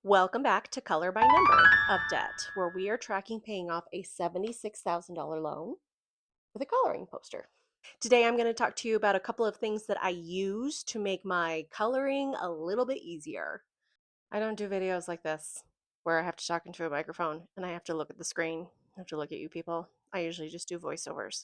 Welcome back to Color by Number of Debt, where we are tracking paying off a $76,000 loan with a coloring poster. Today, I'm going to talk to you about a couple of things that I use to make my coloring a little bit easier. I don't do videos like this where I have to talk into a microphone and I have to look at the screen. I have to look at you people. I usually just do voiceovers.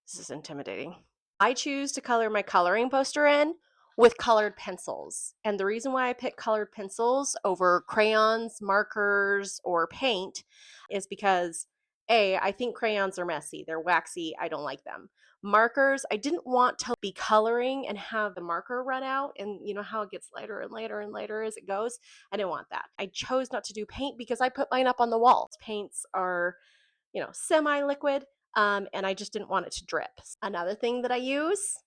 This is intimidating. I choose to color my coloring poster in with colored pencils. And the reason why I pick colored pencils over crayons, markers, or paint is because I think crayons are messy. They're waxy. I don't like them. Markers, I didn't want to be coloring and have the marker run out, and you know how it gets lighter and lighter and lighter as it goes. I didn't want that. I chose not to do paint because I put mine up on the wall. Paints are, semi-liquid, and I just didn't want it to drip. Another thing that I use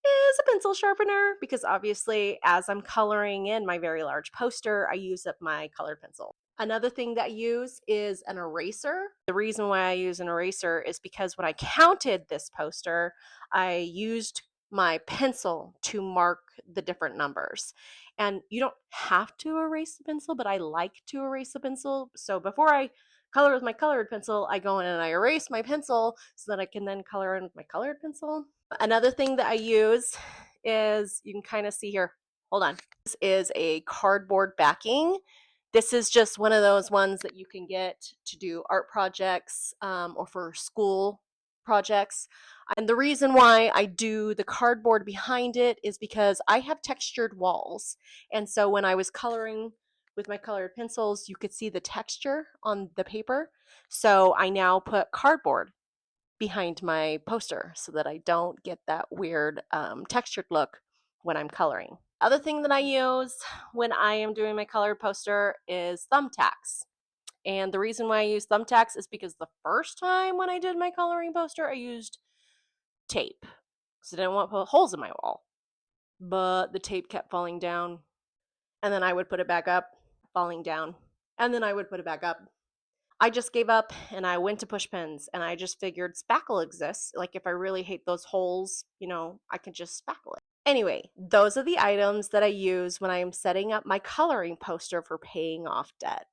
is a pencil sharpener because obviously as I'm coloring in my very large poster, I use up my colored pencil. Another thing that I use is an eraser. The reason why I use an eraser is because when I counted this poster, I used my pencil to mark the different numbers. And you don't have to erase the pencil, but I like to erase the pencil. So before I color with my colored pencil, I go in and I erase my pencil so that I can then color in with my colored pencil. Another thing that I use is, you can kind of see here, hold on. This is a cardboard backing. This is just one of those ones that you can get to do art projects or for school projects. And the reason why I do the cardboard behind it is because I have textured walls. And so when I was coloring with my colored pencils, you could see the texture on the paper. So I now put cardboard behind my poster so that I don't get that weird textured look when I'm coloring. Other thing that I use when I am doing my colored poster is thumbtacks. And the reason why I use thumbtacks is because the first time when I did my coloring poster, I used tape because I didn't want to put holes in my wall. But the tape kept falling down, and then I would put it back up, falling down, and then I would put it back up. I just gave up and I went to push pins, and I just figured spackle exists. Like if I really hate those holes, I can just spackle it. Anyway, those are the items that I use when I am setting up my coloring poster for paying off debt.